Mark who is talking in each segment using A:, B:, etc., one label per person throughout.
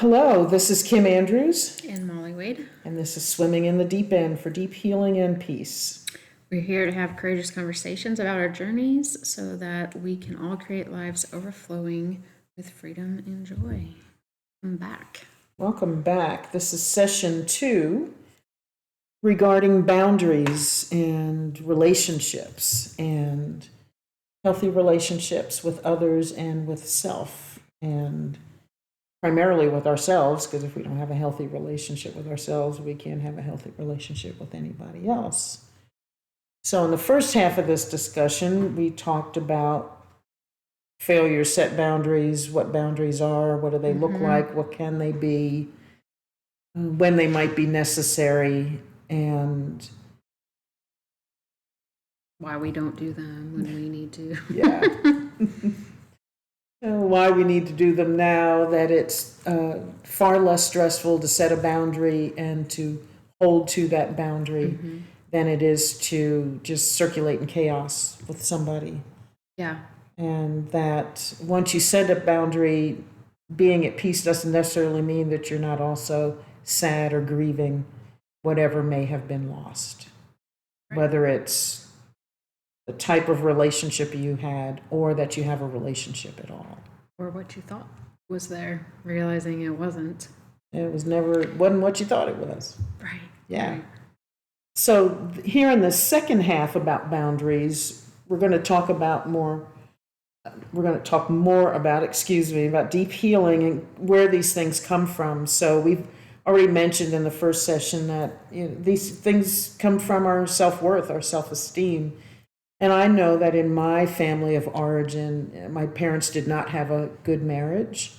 A: Hello, this is Kim Andrews,
B: And Molly Wade.
A: and this is Swimming in the Deep End for deep healing and peace.
B: We're here to have courageous conversations about our journeys so that we can all create lives overflowing with freedom and joy. I'm back.
A: Welcome back. This is session 2 regarding boundaries and relationships and healthy relationships with others and with self, and primarily with ourselves, because if we don't have a healthy relationship with ourselves, we can't have a healthy relationship with anybody else. So in the first half of this discussion, we talked about failure, set boundaries, what boundaries are, what do they look like, what can they be, when they might be necessary, and
B: Why we don't do them when we need to.
A: yeah. Why we need to do them now, that it's far less stressful to set a boundary and to hold to that boundary than it is to just circulate in chaos with somebody.
B: Yeah.
A: And that once you set a boundary, being at peace doesn't necessarily mean that you're not also sad or grieving whatever may have been lost.
B: Right.
A: Whether it's the type of relationship you had or that you have a relationship at all.
B: Or what you thought was there, realizing it wasn't.
A: Wasn't what you thought it was.
B: Right.
A: Yeah.
B: Right.
A: So here in the second half about boundaries, we're going to talk more about deep healing and where these things come from. So we've already mentioned in the first session that these things come from our self-worth, our self-esteem. And I know that in my family of origin, my parents did not have a good marriage.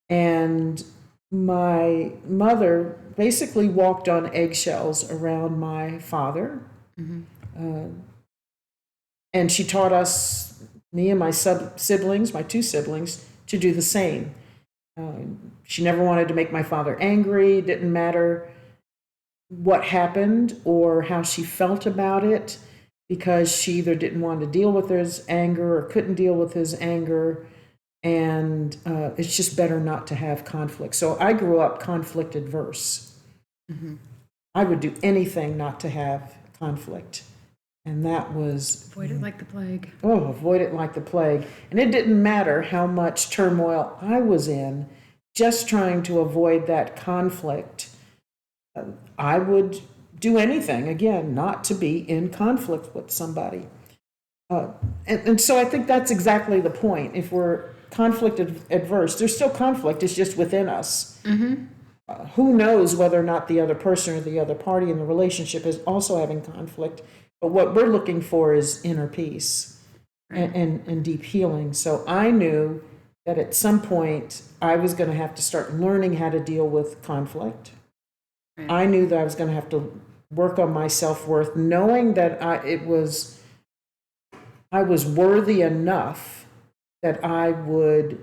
A: And my mother basically walked on eggshells around my father. And she taught us, me and my siblings, my two siblings, to do the same. She never wanted to make my father angry. It didn't matter what happened or how she felt about it, because she either didn't want to deal with his anger or couldn't deal with his anger. And it's just better not to have conflict. So I grew up conflict adverse. I would do anything not to have conflict. And that was...
B: Avoid it like the plague.
A: Oh, avoid it like the plague. And it didn't matter how much turmoil I was in, just trying to avoid that conflict. I would do anything, again, not to be in conflict with somebody. And so I think that's exactly the point. If we're conflict adverse, there's still conflict, it's just within us. Who knows whether or not the other person or the other party in the relationship is also having conflict. But what we're looking for is inner peace and deep healing. So I knew that at some point I was going to have to start learning how to deal with conflict. I knew that I was going to have to work on my self-worth, knowing that I was worthy enough that I would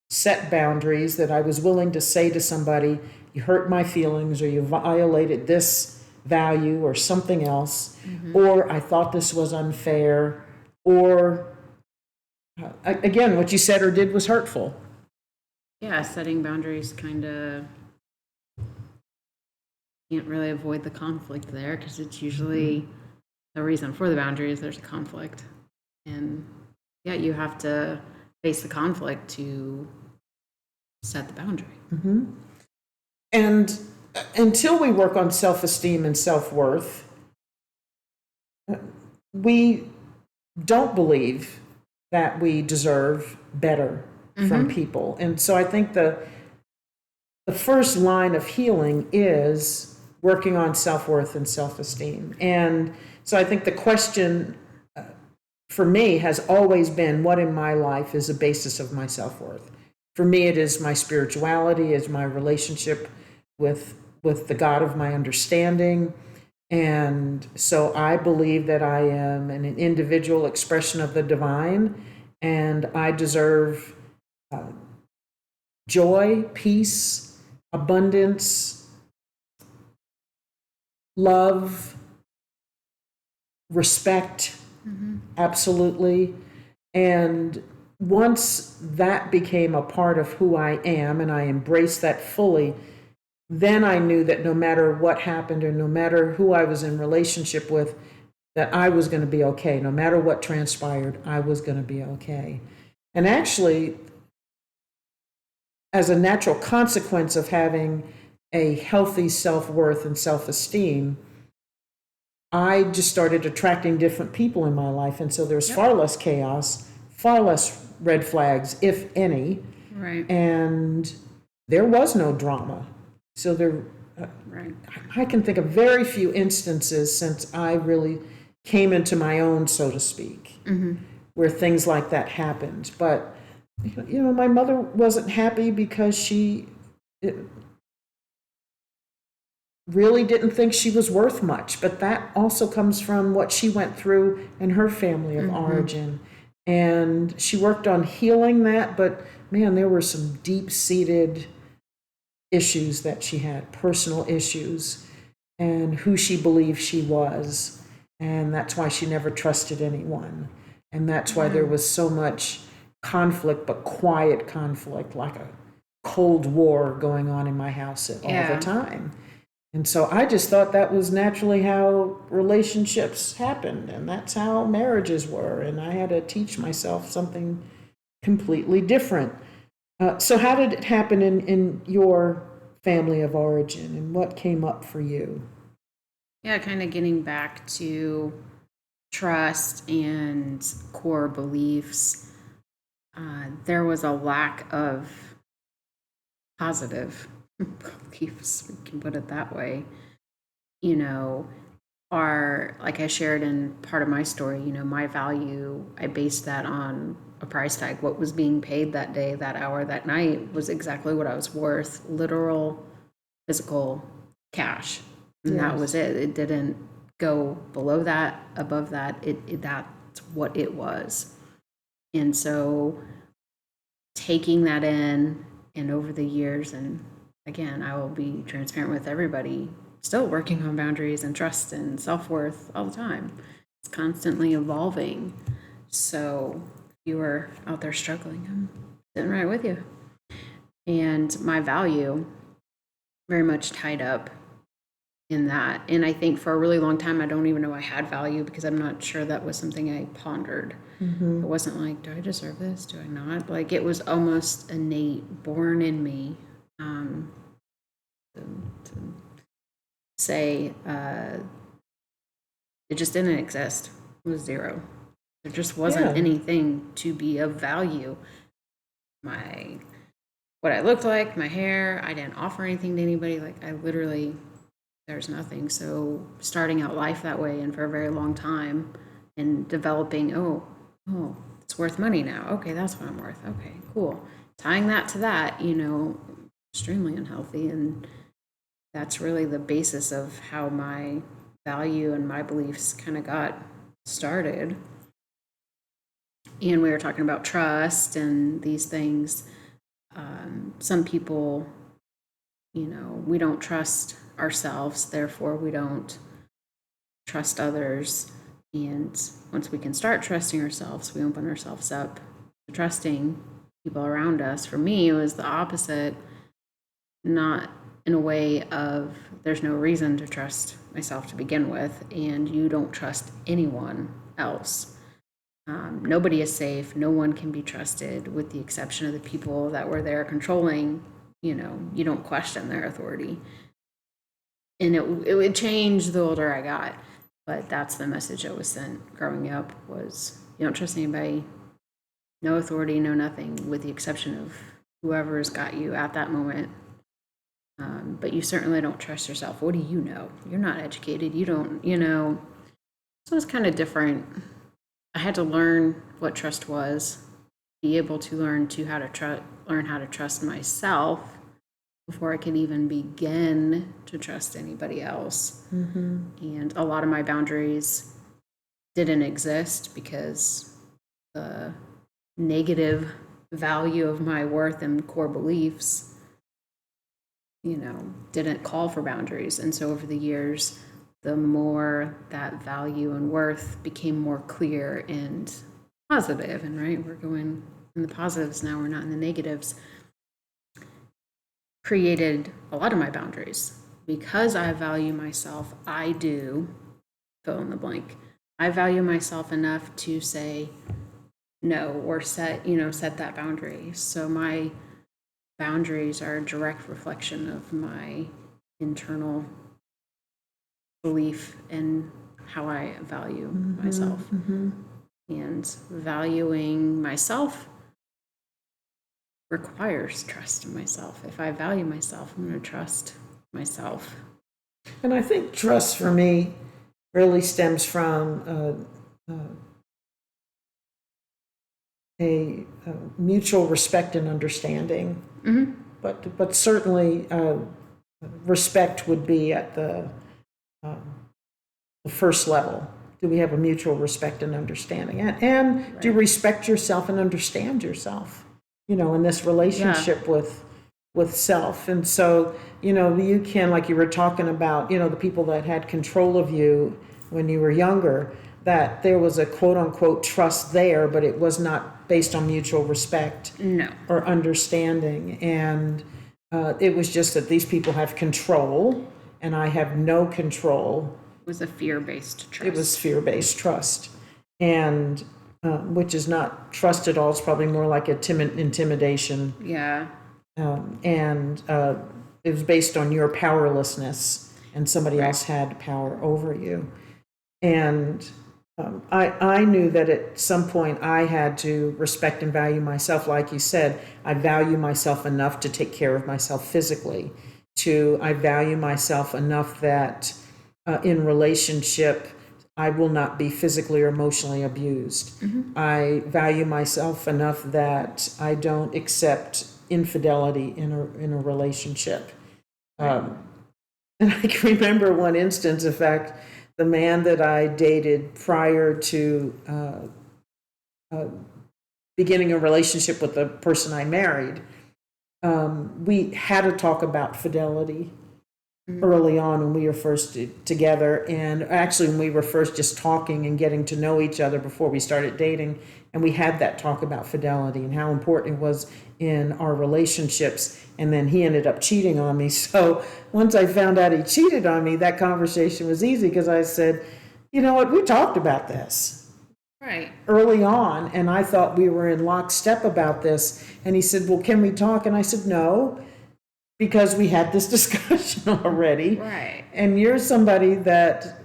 A: set boundaries, that I was willing to say to somebody, you hurt my feelings, or you violated this value or something else, or I thought this was unfair, or again, what you said or did was hurtful.
B: Yeah, setting boundaries kind of can't really avoid the conflict there, because it's usually the reason for the boundary is there's a conflict. And yeah, you have to face the conflict to set the boundary.
A: And until we work on self-esteem and self-worth, we don't believe that we deserve better from people. And so I think the first line of healing is working on self-worth and self-esteem. And so I think the question for me has always been, what in my life is the basis of my self-worth? For me, it is my spirituality, is my relationship with the God of my understanding. And so I believe that I am an individual expression of the divine, and I deserve joy, peace, abundance, love, respect, absolutely. And once that became a part of who I am and I embraced that fully, then I knew that no matter what happened or no matter who I was in relationship with, that I was going to be okay. No matter what transpired, I was going to be okay. And actually, as a natural consequence of having a healthy self-worth and self-esteem, I just started attracting different people in my life. And so there's far less chaos, far less red flags, if any.
B: Right.
A: And there was no drama. So
B: Right.
A: I can think of very few instances since I really came into my own, so to speak, where things like that happened. But, my mother wasn't happy because she really didn't think she was worth much. But that also comes from what she went through in her family of origin. And she worked on healing that, but man, there were some deep-seated issues that she had, personal issues, and who she believed she was. And that's why she never trusted anyone. And that's why there was so much conflict, but quiet conflict, like a Cold War going on in my house all
B: Yeah.
A: the time. And so I just thought that was naturally how relationships happened, and that's how marriages were. And I had to teach myself something completely different. So how did it happen in your family of origin, and what came up for you?
B: Yeah, kind of getting back to trust and core beliefs. There was a lack of positive beliefs, we can put it that way. You know, like I shared in part of my story, my value, I based that on a price tag. What was being paid that day, that hour, that night was exactly what I was worth, literal, physical cash. And that was it. It didn't go below that, above that. That's what it was. And so taking that in, and over the years, and again, I will be transparent with everybody, still working on boundaries and trust and self-worth all the time. It's constantly evolving. So if you are out there struggling, I'm sitting right with you. And my value very much tied up in that. And I think for a really long time, I don't even know I had value because I'm not sure that was something I pondered. It wasn't like, do I deserve this? Do I not? Like, it was almost innate, born in me, to say it just didn't exist. It was zero. There just wasn't anything to be of value. What I looked like, my hair, I didn't offer anything to anybody. Like, I literally, there's nothing. So starting out life that way, and for a very long time, and developing, oh, it's worth money now. Okay, that's what I'm worth. Okay, cool. Tying that to that, extremely unhealthy. And that's really the basis of how my value and my beliefs kind of got started. And we were talking about trust and these things. Some people, we don't trust ourselves, therefore we don't trust others. And once we can start trusting ourselves, we open ourselves up to trusting people around us. For me, it was the opposite, not in a way of there's no reason to trust myself to begin with, and you don't trust anyone else. Nobody is safe. No one can be trusted, with the exception of the people that were there controlling. You don't question their authority. And it would change the older I got. But that's the message that was sent growing up, was you don't trust anybody, no authority, no nothing, with the exception of whoever's got you at that moment. But you certainly don't trust yourself. What do you know? You're not educated. You don't, So it's kind of different. I had to learn what trust was, be able to learn how to trust myself before I could even begin to trust anybody else. And a lot of my boundaries didn't exist because the negative value of my worth and core beliefs, didn't call for boundaries. And so over the years, the more that value and worth became more clear and positive, and right, we're going in the positives now, we're not in the negatives, created a lot of my boundaries. Because I value myself, I do fill in the blank. I value myself enough to say no or set that boundary. So my boundaries are a direct reflection of my internal belief in how I value myself. And valuing myself requires trust in myself. If I value myself, I'm going to trust myself.
A: And I think trust for me really stems from a mutual respect and understanding. But certainly respect would be at the first level. Do we have a mutual respect and understanding? And do you respect yourself and understand yourself, in this relationship with self? And so, you can, like you were talking about, the people that had control of you when you were younger, that there was a quote unquote trust there, but it was not based on mutual respect or understanding. And it was just that these people have control and I have no control.
B: It was a fear-based trust.
A: It was fear-based trust. And which is not trust at all. It's probably more like a intimidation.
B: Yeah.
A: And it was based on your powerlessness and somebody else had power over you. And I knew that at some point I had to respect and value myself. Like you said, I value myself enough to take care of myself physically. I value myself enough that in relationship, I will not be physically or emotionally abused. I value myself enough that I don't accept infidelity in a relationship. And I can remember one instance, in fact, the man that I dated prior to beginning a relationship with the person I married, we had to talk about fidelity early on when we were first together, and actually when we were first just talking and getting to know each other before we started dating, and we had that talk about fidelity and how important it was in our relationships. And then he ended up cheating on me. So once I found out he cheated on me, that conversation was easy because I said, you know what, we talked about this early on, and I thought we were in lockstep about this. And he said, well, can we talk? And I said, no, because we had this discussion already.
B: Right.
A: And you're somebody that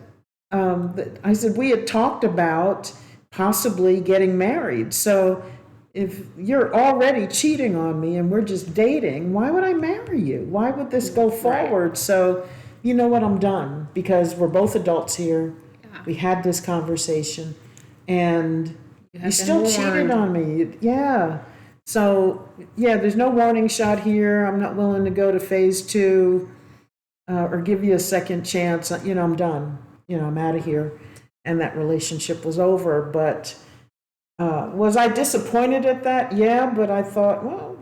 A: I said, we had talked about possibly getting married. So if you're already cheating on me and we're just dating, why would I marry you? Why would this go forward? Right. So you know what, I'm done, because we're both adults here. Yeah. We had this conversation and you still cheated on me. Yeah. So, yeah, there's no warning shot here. I'm not willing to go to phase 2 or give you a second chance. I'm done. I'm out of here. And that relationship was over. But was I disappointed at that? Yeah, but I thought, well,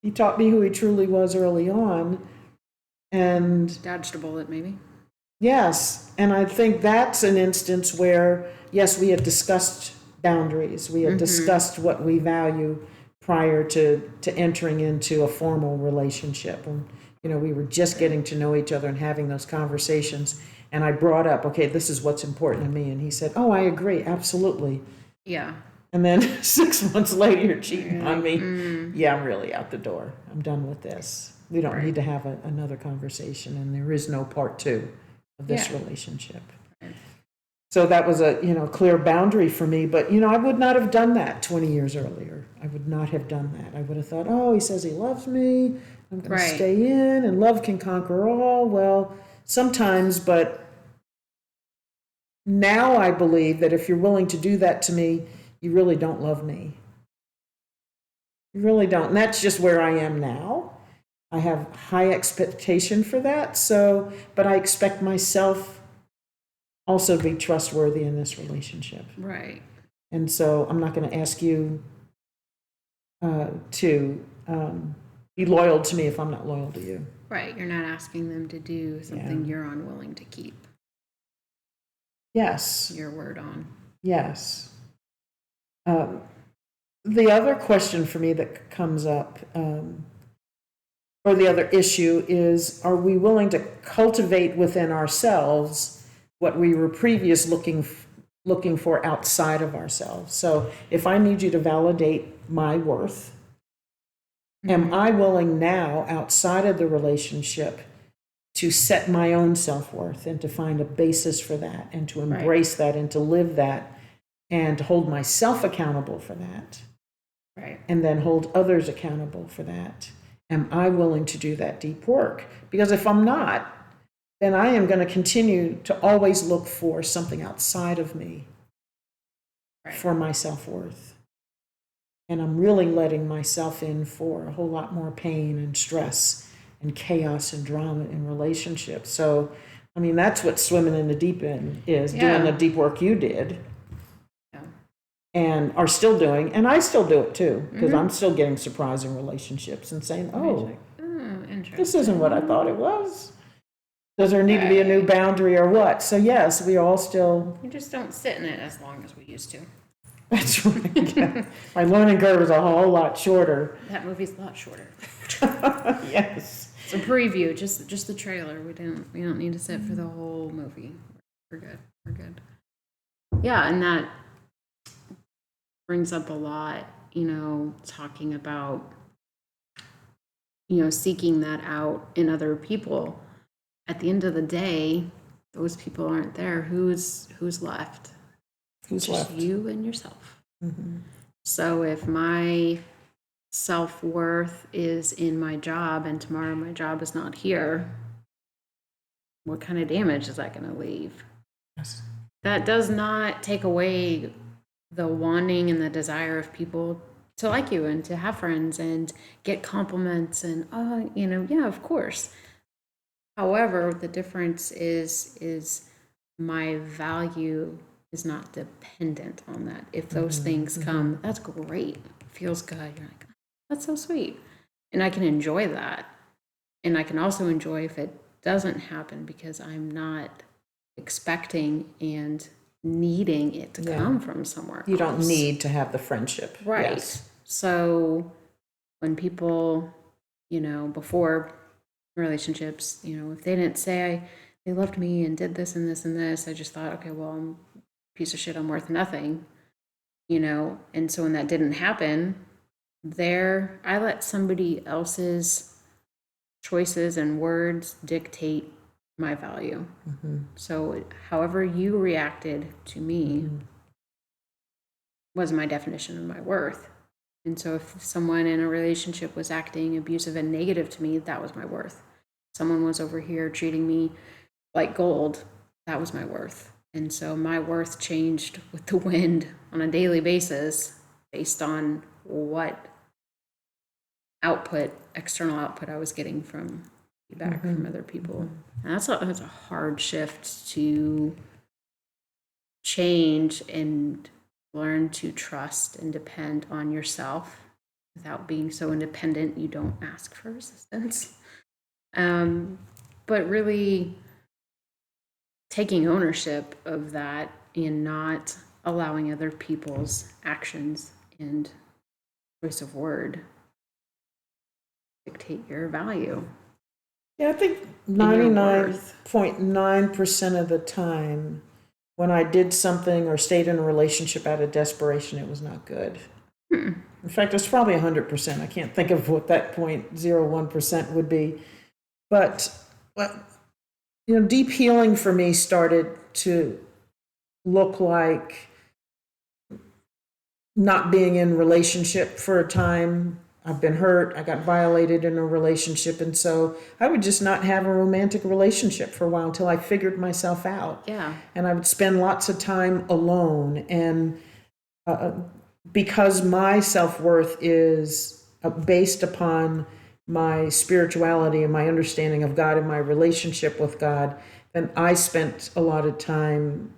A: he taught me who he truly was early on. And
B: dodged a bullet, maybe.
A: Yes. And I think that's an instance where, yes, we had discussed boundaries. We had discussed what we value prior to entering into a formal relationship. And, we were just getting to know each other and having those conversations. And I brought up, okay, this is what's important to me. And he said, oh, I agree. Absolutely.
B: Yeah.
A: And then 6 months later, you're cheating on me. Yeah, I'm really out the door. I'm done with this. We don't need to have another conversation. And there is no part 2 of this relationship. So that was a clear boundary for me. But I would not have done that 20 years earlier. I would not have done that. I would have thought, oh, he says he loves me. I'm going to stay in, and love can conquer all. Well, sometimes, but now I believe that if you're willing to do that to me, you really don't love me. You really don't. And that's just where I am now. I have high expectation for that. So, but I expect myself also to be trustworthy in this relationship.
B: Right.
A: And so I'm not going to ask you to be loyal to me if I'm not loyal to you.
B: Right. You're not asking them to do something you're unwilling to keep.
A: Yes.
B: Your word on.
A: Yes. The other question for me that comes up, or the other issue is, are we willing to cultivate within ourselves what we were looking for outside of ourselves? So if I need you to validate my worth, am I willing now, outside of the relationship, to set my own self-worth and to find a basis for that and to embrace that and to live that and to hold myself accountable for that?
B: Right.
A: And then hold others accountable for that. Am I willing to do that deep work? Because if I'm not, then I am going to continue to always look for something outside of me for my self-worth. And I'm really letting myself in for a whole lot more pain and stress and chaos and drama in relationships. So, I mean, that's what swimming in the deep end is, doing the deep work you did. And are still doing, and I still do it too, because I'm still getting surprising relationships and saying, oh, this isn't what I thought it was. Does there need to be a new boundary or what? So yes, we all still.
B: You just don't sit in it as long as we used to.
A: That's right. Yeah. My learning curve is a whole lot shorter.
B: That movie's a lot shorter.
A: Yes.
B: It's a preview, just the trailer. We don't need to sit for the whole movie. We're good. We're good. Yeah, and that brings up a lot, talking about, seeking that out in other people. At the end of the day, those people aren't there. Who's left?
A: Who's
B: just
A: left?
B: You and yourself. So if my self-worth is in my job and tomorrow my job is not here, what kind of damage is that going to leave?
A: Yes.
B: That does not take away the wanting and the desire of people to like you and to have friends and get compliments and, yeah, of course. However, the difference is my value is not dependent on that. If those things come, that's great. It feels good. You're like, that's so sweet. And I can enjoy that. And I can also enjoy if it doesn't happen because I'm not expecting and needing it to come from somewhere else.
A: You don't need to have the friendship.
B: Right.
A: Yes.
B: So when people, before relationships, if they didn't say they loved me and did this and this and this, I just thought, okay, well, I'm a piece of shit, I'm worth nothing, and so when that didn't happen, I let somebody else's choices and words dictate my value. So however you reacted to me was my definition of my worth. And so if someone in a relationship was acting abusive and negative to me, that was my worth. Someone was over here treating me like gold, that was my worth. And so my worth changed with the wind on a daily basis based on what external output I was getting from feedback from other people. And that's a hard shift to change and learn to trust and depend on yourself without being so independent you don't ask for assistance. But really taking ownership of that and not allowing other people's actions and choice of word dictate your value.
A: Yeah, I think 99.9% of the time when I did something or stayed in a relationship out of desperation, it was not good. In fact, it's probably 100%. I can't think of what that 0.01% would be. But, deep healing for me started to look like not being in relationship for a time. I've been hurt. I got violated in a relationship. And so I would just not have a romantic relationship for a while until I figured myself out.
B: Yeah.
A: And I would spend lots of time alone. And because my self-worth is based upon my spirituality and my understanding of God and my relationship with God, then I spent a lot of time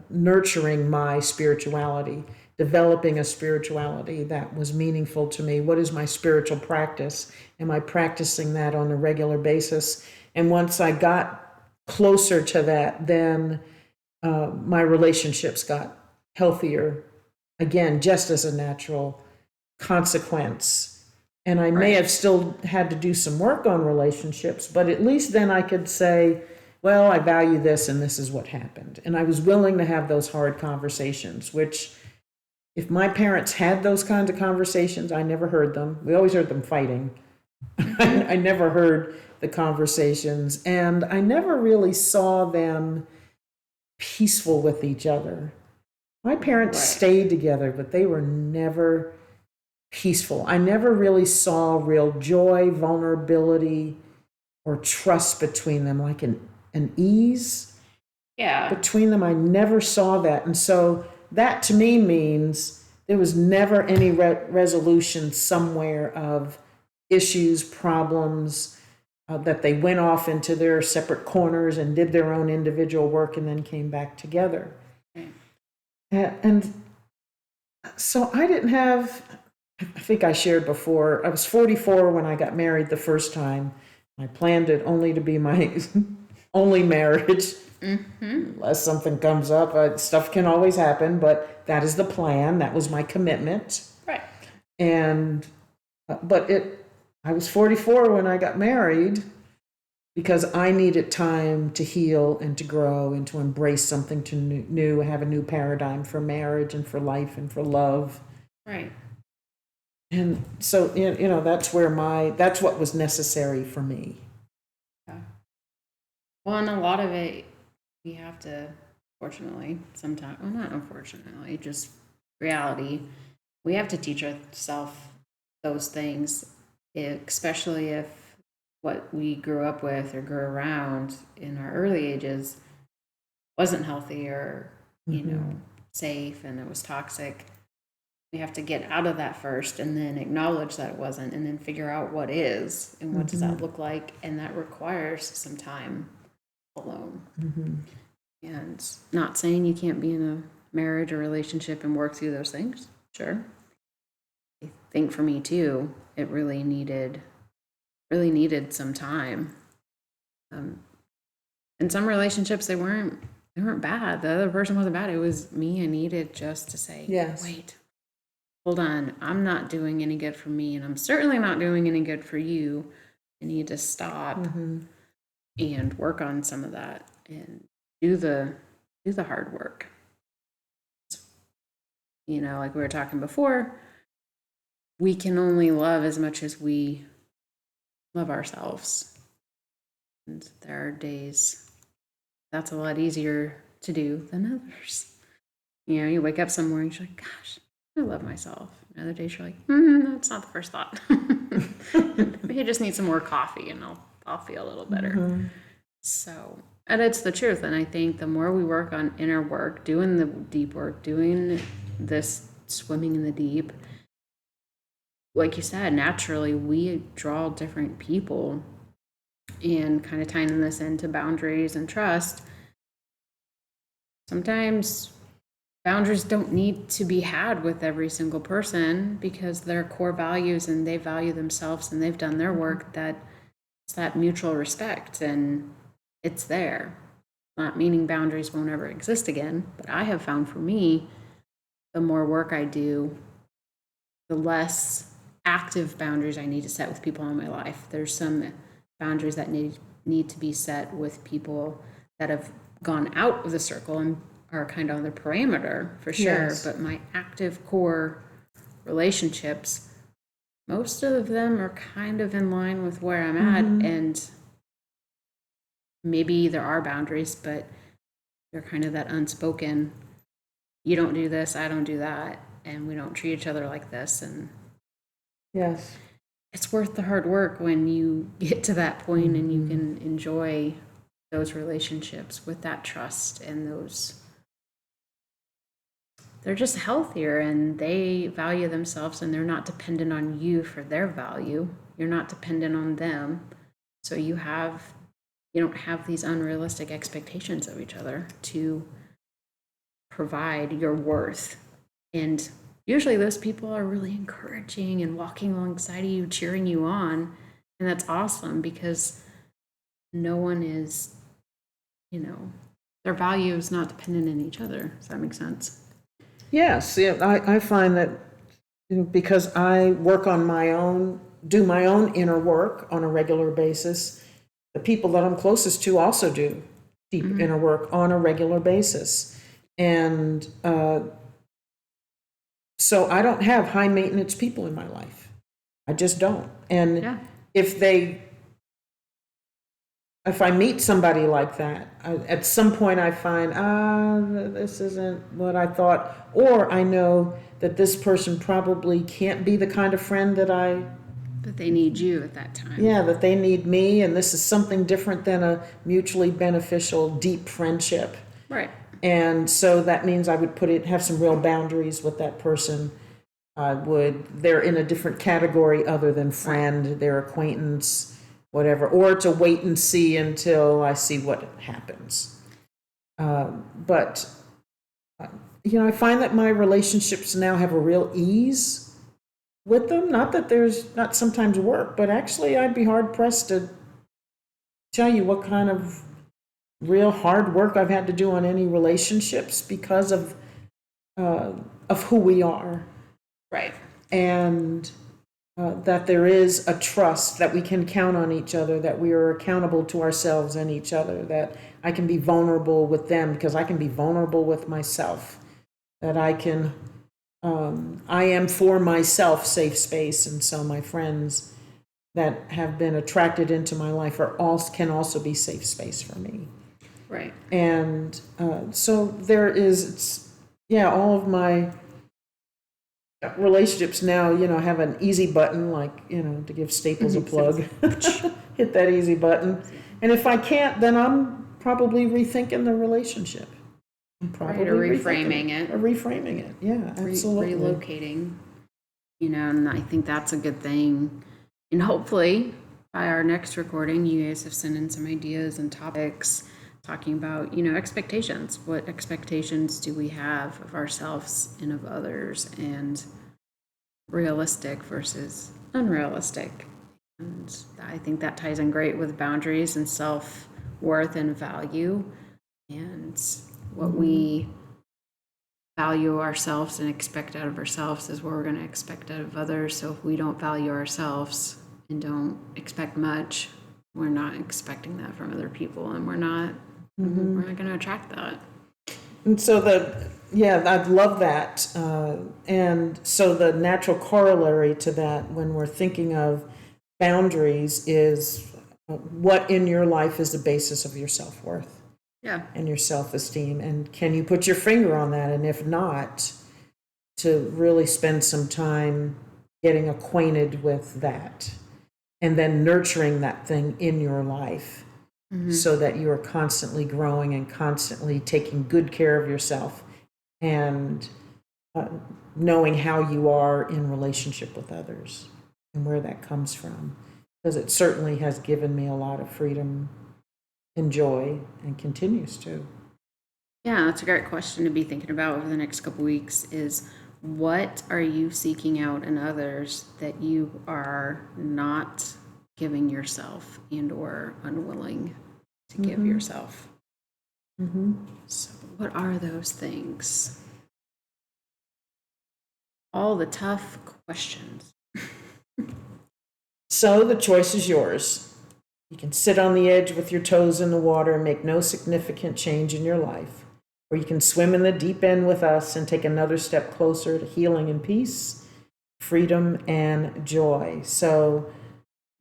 A: nurturing my spirituality, developing a spirituality that was meaningful to me. What is my spiritual practice? Am I practicing that on a regular basis? And once I got closer to that, then my relationships got healthier, again, just as a natural consequence. And I may
B: Right.
A: have still had to do some work on relationships, but at least then I could say, well, I value this and this is what happened. And I was willing to have those hard conversations, which if my parents had those kinds of conversations, I never heard them. We always heard them fighting. I never heard the conversations, and I never really saw them peaceful with each other. My parents
B: Right.
A: stayed together, but they were never peaceful. I never really saw real joy, vulnerability, or trust between them, like an ease
B: Yeah.
A: between them. I never saw that. And so that to me means there was never any resolution somewhere of issues, problems, that they went off into their separate corners and did their own individual work and then came back together.
B: Right.
A: And so I didn't have, I think I shared before, I was 44 when I got married the first time. I planned it only to be my only marriage. Unless something comes up, stuff can always happen, but that is the plan. That was my commitment.
B: Right.
A: And, I was 44 when I got married because I needed time to heal and to grow and to embrace something to new, have a new paradigm for marriage and for life and for love.
B: Right.
A: And so, that's that's what was necessary for me.
B: Yeah. Well, and a lot of it, we have to, fortunately, sometimes, well, not unfortunately, just reality, we have to teach ourselves those things, especially if what we grew up with or grew around in our early ages wasn't healthy or, safe and it was toxic. We have to get out of that first and then acknowledge that it wasn't and then figure out what is and what does that look like. And that requires some time alone. And not saying you can't be in a marriage or relationship and work through those things. Sure. I think for me too, it really needed some time. In some relationships, they weren't bad. The other person wasn't bad. It was me. I needed just to say,
A: Yes.
B: wait, hold on. I'm not doing any good for me, and I'm certainly not doing any good for you. I need to stop and work on some of that and do the hard work. Like we were talking before, we can only love as much as we love ourselves. And there are days that's a lot easier to do than others. You wake up some mornings, you're like, gosh, I love myself. And other days you're like, that's not the first thought. Maybe I just need some more coffee and I'll feel a little better. So, and it's the truth. And I think the more we work on inner work, doing the deep work, doing this swimming in the deep, like you said, naturally we draw different people. And kind of tying this into boundaries and trust, sometimes boundaries don't need to be had with every single person because they're core values and they value themselves and they've done their work. That it's that mutual respect and it's there. Not meaning boundaries won't ever exist again, but I have found for me, the more work I do, the less active boundaries I need to set with people in my life. There's some boundaries that need to be set with people that have gone out of the circle and are kind of on the perimeter for sure.
A: Yes.
B: But my active core relationships, most of them are kind of in line with where I'm at. And maybe there are boundaries, but they're kind of that unspoken, you don't do this, I don't do that, and we don't treat each other like this. And
A: yes,
B: it's worth the hard work when you get to that point and you can enjoy those relationships with that trust and they're just healthier and they value themselves and they're not dependent on you for their value. You're not dependent on them. So you don't have these unrealistic expectations of each other to provide your worth. And usually those people are really encouraging and walking alongside of you, cheering you on. And that's awesome because no one is, their value is not dependent on each other. Does that make sense?
A: yes. Yeah, I find that because I work on my own, do my own inner work on a regular basis. The people that I'm closest to also do deep inner work on a regular basis. And so I don't have high maintenance people in my life. I just don't. And
B: Yeah.
A: if I meet somebody like that, at some point I find, this isn't what I thought, or I know that this person probably can't be the kind of friend that
B: But they need you at that time.
A: that they need me, and this is something different than a mutually beneficial, deep friendship.
B: Right.
A: And so that means I would have some real boundaries with that person. They're in a different category other than friend, their acquaintance, whatever, or to wait and see until I see what happens. But I find that my relationships now have a real ease with them. Not that there's not sometimes work, but actually I'd be hard pressed to tell you what kind of real hard work I've had to do on any relationships because of who we are.
B: Right.
A: And that there is a trust that we can count on each other, that we are accountable to ourselves and each other, that I can be vulnerable with them because I can be vulnerable with myself, that I am for myself safe space. And so my friends that have been attracted into my life can also be safe space for me.
B: Right.
A: And so all of my relationships now, have an easy button, like, to give Staples a plug. Hit that easy button. And if I can't, then I'm probably rethinking the relationship. I'm probably
B: or reframing it.
A: Or reframing it, yeah, absolutely.
B: Relocating, and I think that's a good thing. And hopefully by our next recording, you guys have sent in some ideas and topics talking about, expectations. What expectations do we have of ourselves and of others, and realistic versus unrealistic? And I think that ties in great with boundaries and self-worth and value, and what we value ourselves and expect out of ourselves is what we're going to expect out of others. So if we don't value ourselves and don't expect much, we're not expecting that from other people, and we're not going to attract that.
A: And so I love that. And so the natural corollary to that when we're thinking of boundaries is what in your life is the basis of your self-worth and your self-esteem. And can you put your finger on that? And if not, to really spend some time getting acquainted with that and then nurturing that thing in your life. So that you are constantly growing and constantly taking good care of yourself and knowing how you are in relationship with others and where that comes from. Because it certainly has given me a lot of freedom and joy and continues to.
B: Yeah, that's a great question to be thinking about over the next couple weeks is, what are you seeking out in others that you are not giving yourself and or unwilling to give yourself? So what are those things? All the tough questions.
A: So the choice is yours. You can sit on the edge with your toes in the water and make no significant change in your life, or you can swim in the deep end with us and take another step closer to healing and peace, freedom and joy. So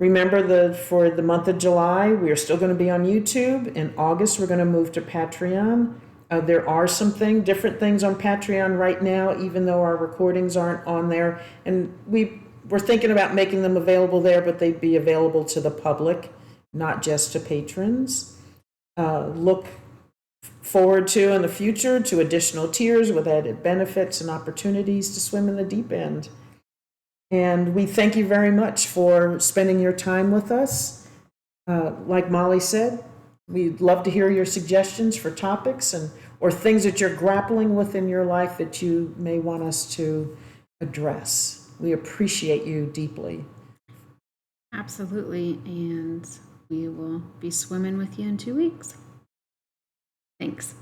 A: remember for the month of July, we are still going to be on YouTube. In August, we're going to move to Patreon. There are some different things on Patreon right now, even though our recordings aren't on there. And we're thinking about making them available there, but they'd be available to the public, not just to patrons. Look forward to in the future to additional tiers with added benefits and opportunities to swim in the deep end. And we thank you very much for spending your time with us. Like Molly said, we'd love to hear your suggestions for topics or things that you're grappling with in your life that you may want us to address. We appreciate you deeply.
B: Absolutely. And we will be swimming with you in 2 weeks. Thanks.